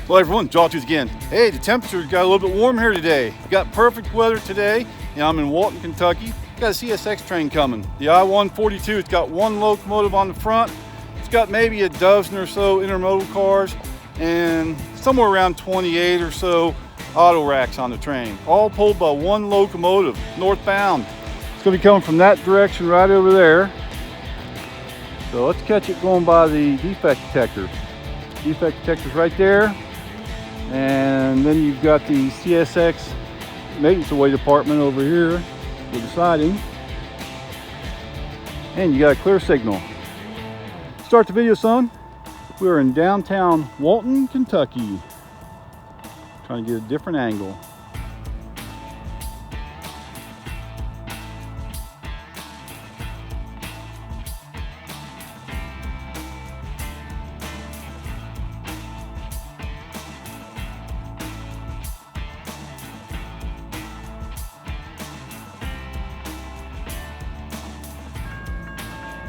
Well everyone, Jawtooth again. Hey, the temperature got a little bit warm here today. We got perfect weather today, and I'm in Walton, Kentucky. Got a CSX train coming. The I-142, it's got one locomotive on the front. It's got maybe a dozen or so intermodal cars, and somewhere around 28 or so auto racks on the train. All pulled by one locomotive, northbound. It's gonna be coming from that direction right over there. So let's catch it going by the defect detector. Defect detector's right there. And then you've got the CSX maintenance away department over here with the siding. And you got a clear signal. Start the video, son. We're in downtown Walton, Kentucky. Trying to get a different angle.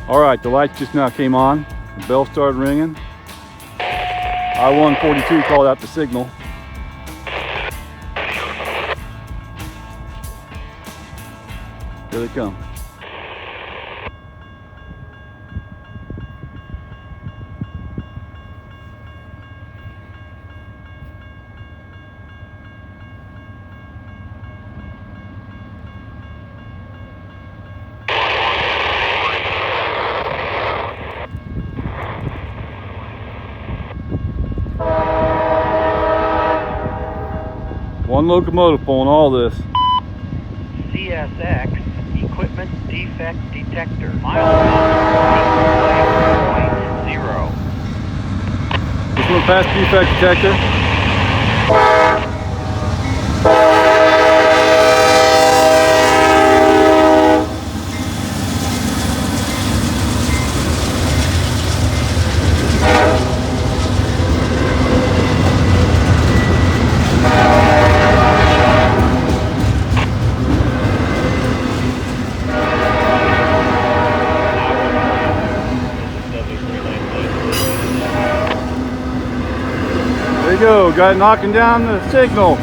All right, the lights just now came on. The bell started ringing. I-142 called out the signal. Here they come. One locomotive pulling all this. CSX equipment defect detector. Mile 0. This one past defect detector. There you go, guy knocking down the signal.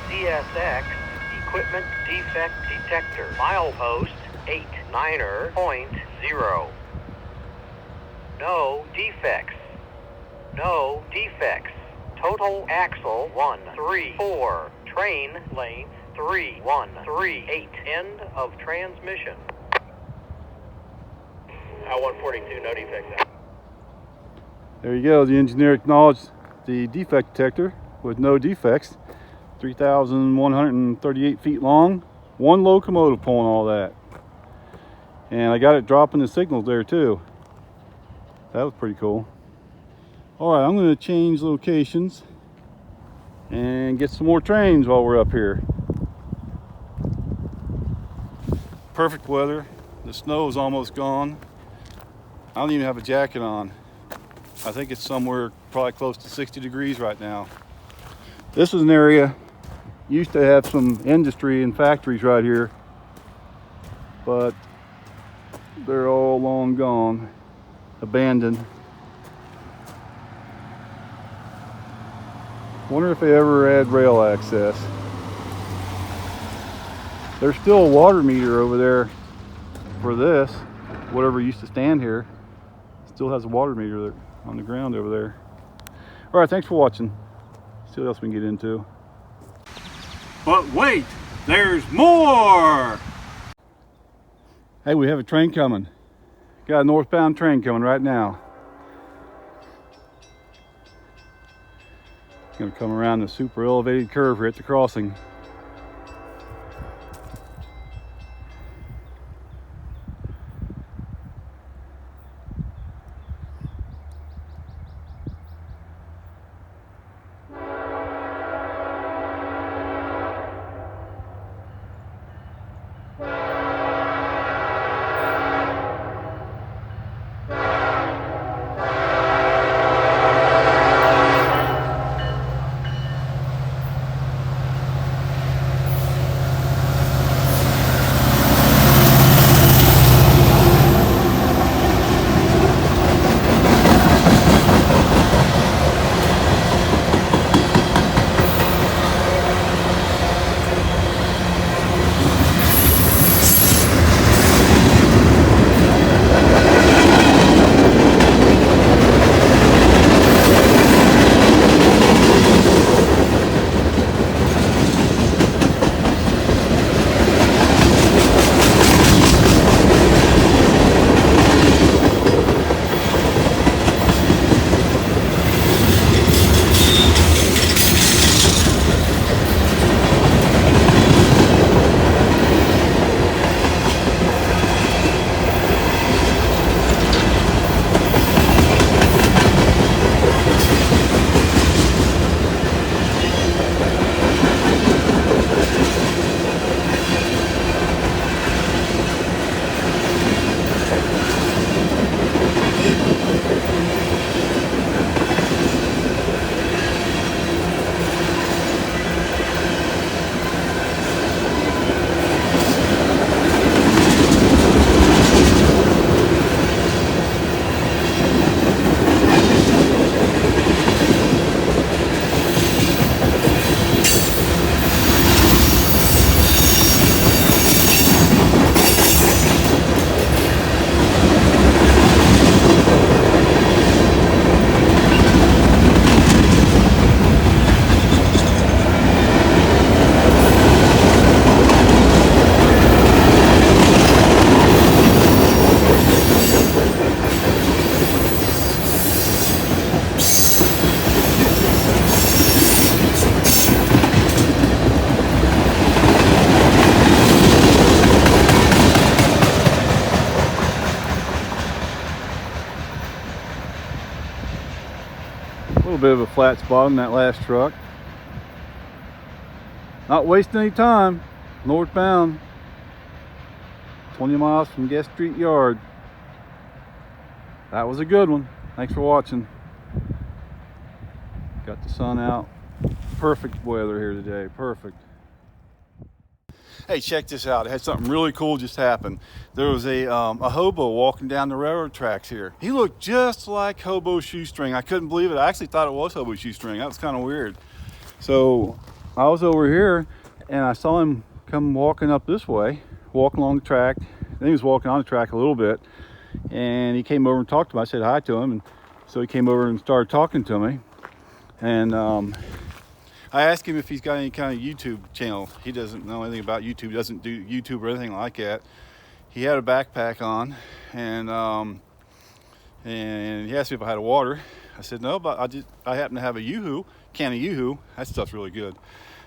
CSX equipment defect detector. Milepost 89.0. No defects. No defects. Total axle 134. Train length 3138. End of transmission. I-142, no defects. There you go, the engineer acknowledged the defect detector with no defects. 3,138 feet long, one locomotive pulling all that. And I got it dropping the signals there too. That was pretty cool. All right, I'm going to change locations and get some more trains while we're up here. Perfect weather. The snow is almost gone. I don't even have a jacket on. I think it's somewhere probably close to 60 degrees right now. This is an area used to have some industry and factories right here, but they're all long gone, abandoned. Wonder if they ever had rail access. There's still a water meter over there for this. Whatever used to stand here still has a water meter there on the ground over there. All right, thanks for watching. See what else we can get into. But wait, there's more! Hey, we have a train coming. Got a northbound train coming right now. It's gonna come around the super elevated curve here at the crossing. A little bit of a flat spot on that last truck. Not wasting any time. Northbound, 20 miles from Guest Street Yard. That was a good one. Thanks for watching. Got the sun out. Perfect weather here today. Perfect. Hey, check this out. It had something really cool just happen. There was a hobo walking down the railroad tracks here. He looked just like Hobo Shoestring. I couldn't believe it. I actually thought it was Hobo Shoestring. That was kind of weird. So I was over here and I saw him come walking up this way, walking along the track. Then he was walking on the track a little bit, and he came over and talked to me. I said hi to him, and so he came over and started talking to me. And I asked him if he's got any kind of YouTube channel. He doesn't know anything about YouTube, doesn't do YouTube or anything like that. He had a backpack on, and he asked me if I had a water. I said no, but I happen to have a Yoo-hoo, can of Yoo-hoo. That stuff's really good.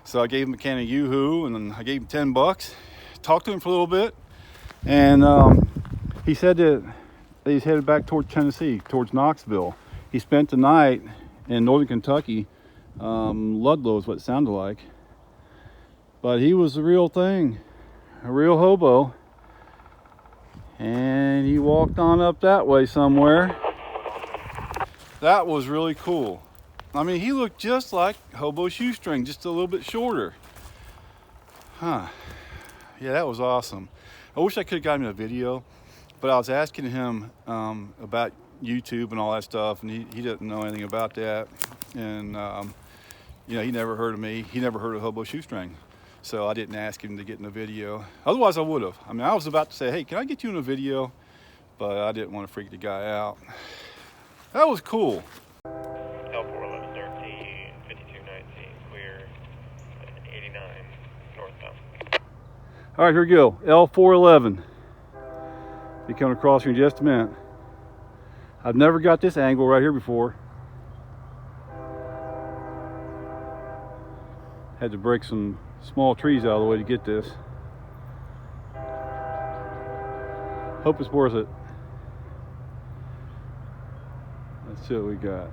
So I gave him a can of Yoo-hoo, and then I gave him $10. Talked to him for a little bit, and he said that he's headed back towards Tennessee, towards Knoxville. He spent the night in northern Kentucky. Ludlow is what it sounded like, but he was the real thing, a real hobo, and he walked on up that way somewhere. That was really cool. I mean, he looked just like Hobo Shoestring, just a little bit shorter. Yeah, that was awesome. I wish I could have gotten him a video, but I was asking him about YouTube and all that stuff, and he doesn't know anything about that. And you know, he never heard of me. He never heard of Hobo Shoestring. So I didn't ask him to get in the video. Otherwise I would have. I mean, I was about to say, hey, can I get you in a video? But I didn't want to freak the guy out. That was cool. L41113, 5219, clear, 89, northbound. All right, here we go. L411. Be coming across here in just a minute. I've never got this angle right here before. Had to break some small trees out of the way to get this. Hope it's worth it. Let's see what we got.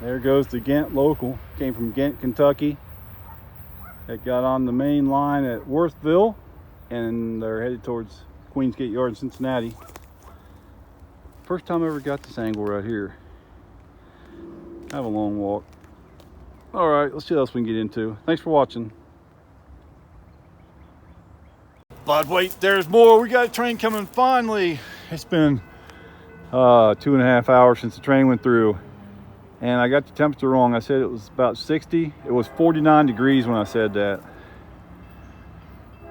There goes the Ghent local. Came from Ghent, Kentucky. It got on the main line at Worthville, and they're headed towards Queensgate Yard in Cincinnati. First time I ever got this angle right here. Have a long walk. All right, let's see what else we can get into. Thanks for watching. But wait, there's more. We got a train coming finally. It's been 2.5 hours since the train went through. And I got the temperature wrong. I said it was about 60. It was 49 degrees when I said that.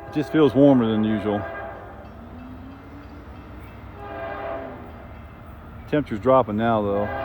It just feels warmer than usual. Temperature's dropping now though.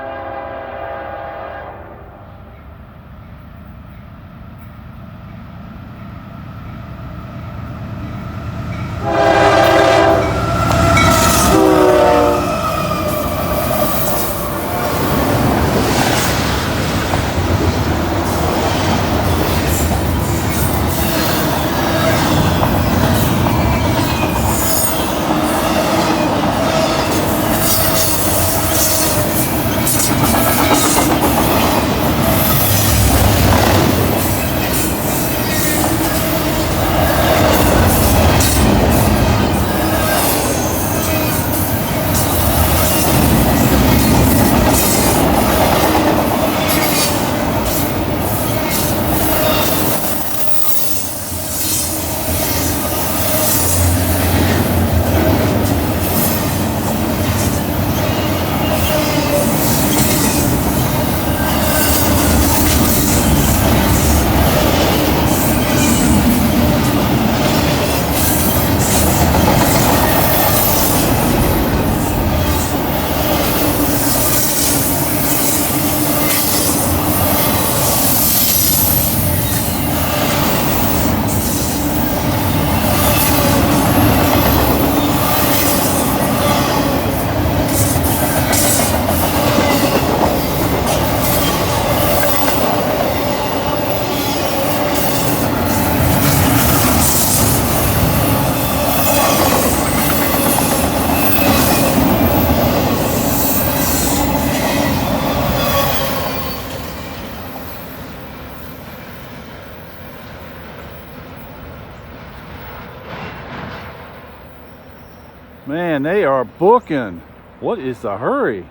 Man, they are booking. What is the hurry?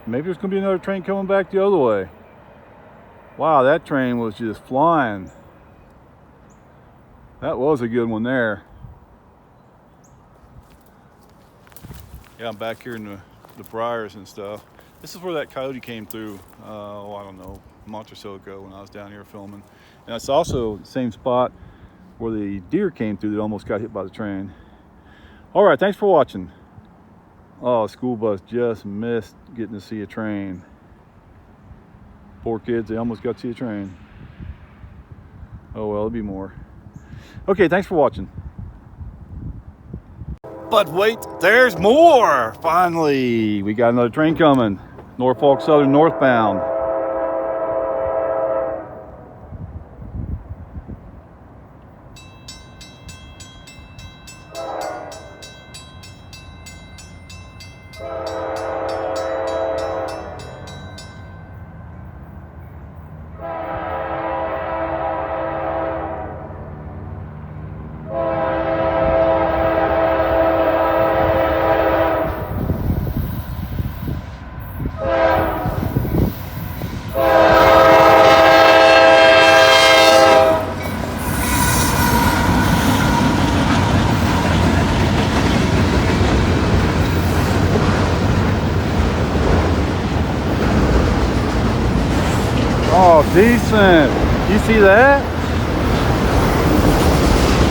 Maybe there's gonna be another train coming back the other way. Wow, that train was just flying. That was a good one there. Yeah, I'm back here in the briars and stuff. This is where that coyote came through, I don't know, a month or so ago when I was down here filming. And it's also the same spot where the deer came through that almost got hit by the train. All right, thanks for watching. Oh, school bus just missed getting to see a train. Poor kids, they almost got to see a train. Oh well, there'll be more. Okay, thanks for watching. But wait, there's more! Finally, we got another train coming. Norfolk Southern northbound. Oh, decent. You see that?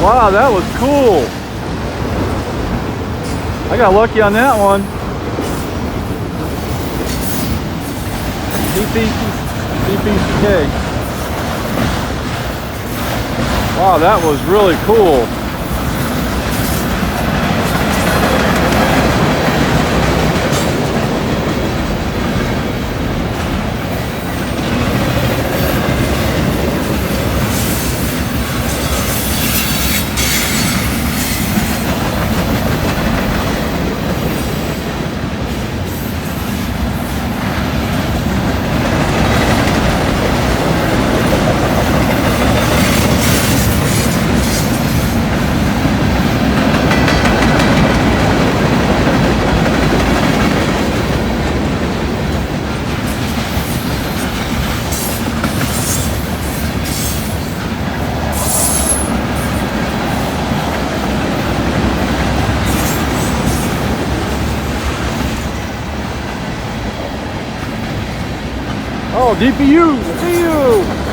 Wow, that was cool. I got lucky on that one. CPKC. Wow, that was really cool. Oh, DPU, see you!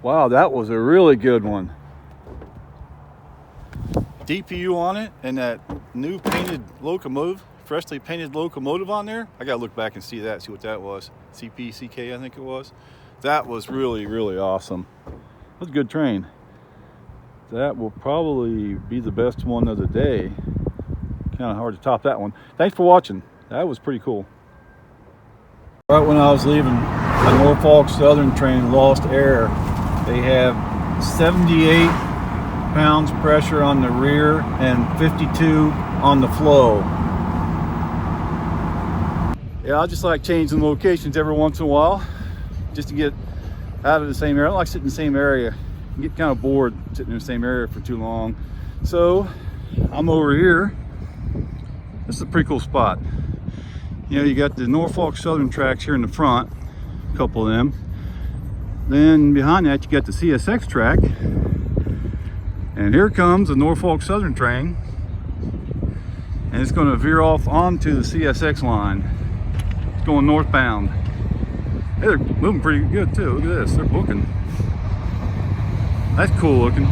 Wow, that was a really good one. DPU on it and that new painted locomotive, freshly painted locomotive on there. I gotta look back and see that, see what that was. CPKC, I think it was. That was really, really awesome. That was a good train. That will probably be the best one of the day. Kind of hard to top that one. Thanks for watching. That was pretty cool. Right when I was leaving, the Norfolk Southern train lost air. They have 78 pounds pressure on the rear and 52 on the flow. Yeah, I just like changing locations every once in a while just to get out of the same area. I don't like sitting in the same area. I get kind of bored sitting in the same area for too long. So I'm over here. This is a pretty cool spot. You know, you got the Norfolk Southern tracks here in the front, a couple of them. Then behind that, you got the CSX track. And here comes the Norfolk Southern train. And it's going to veer off onto the CSX line. It's going northbound. Hey, they're moving pretty good too. Look at this, they're booking. That's cool looking.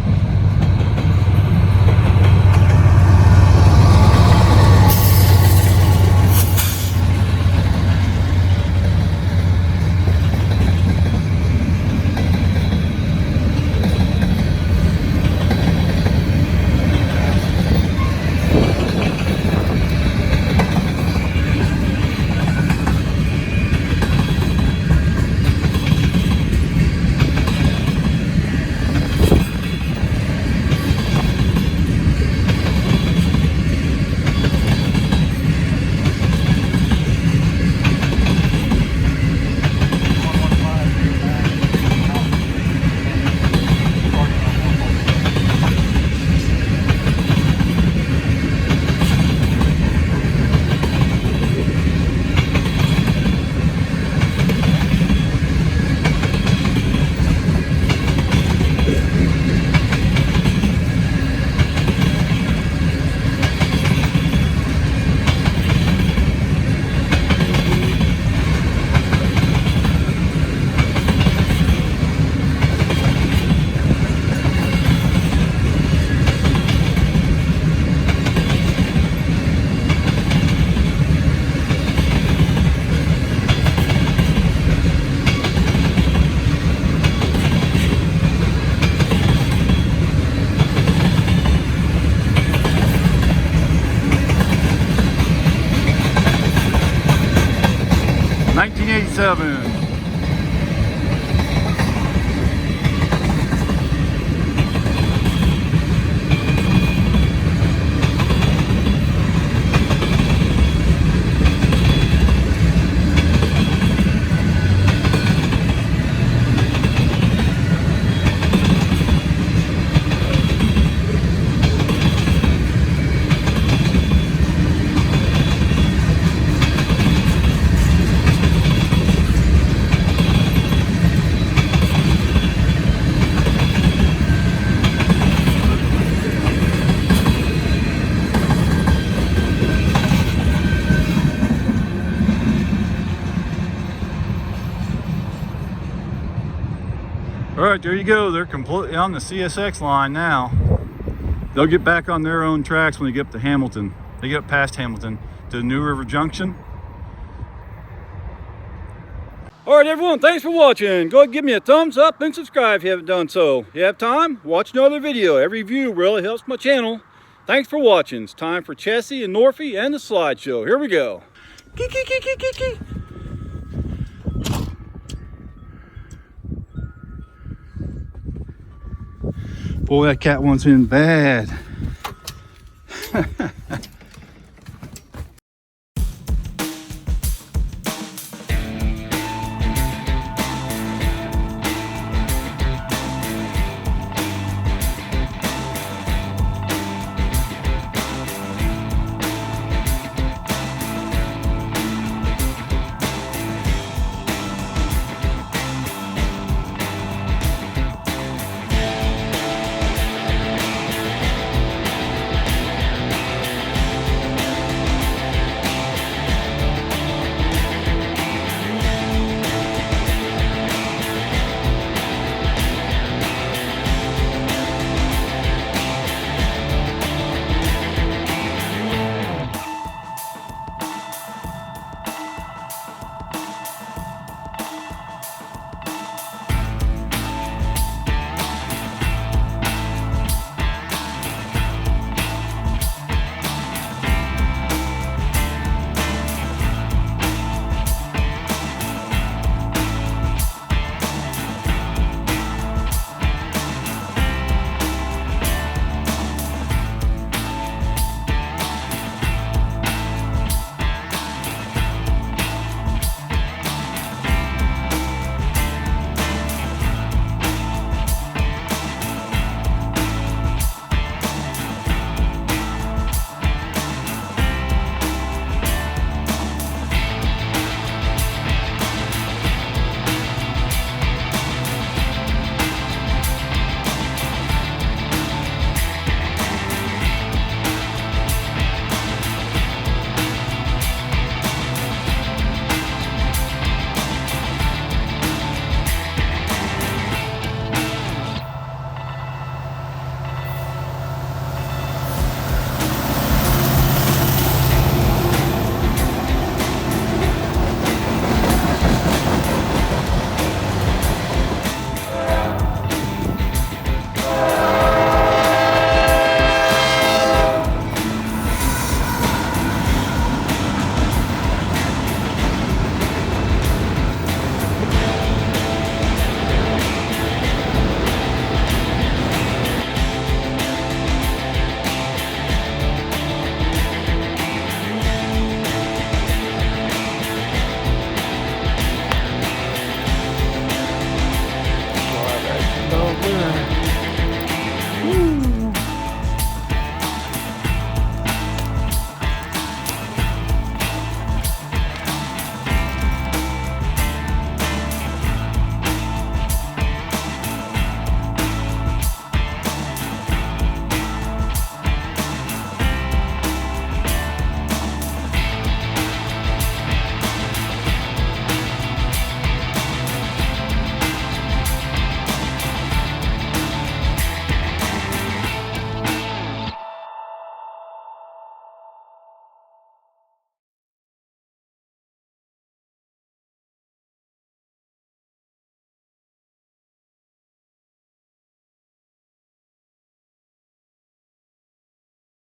All right, there you go. They're completely on the CSX line now. They'll get back on their own tracks when they get up to Hamilton. They get up past Hamilton to New River Junction. All right, everyone, thanks for watching. Go ahead and give me a thumbs up and subscribe if you haven't done so. If you have time, watch another video. Every view really helps my channel. Thanks for watching. It's time for Chessie and Norfie and the slideshow. Here we go. Boy, that cat wants in bad.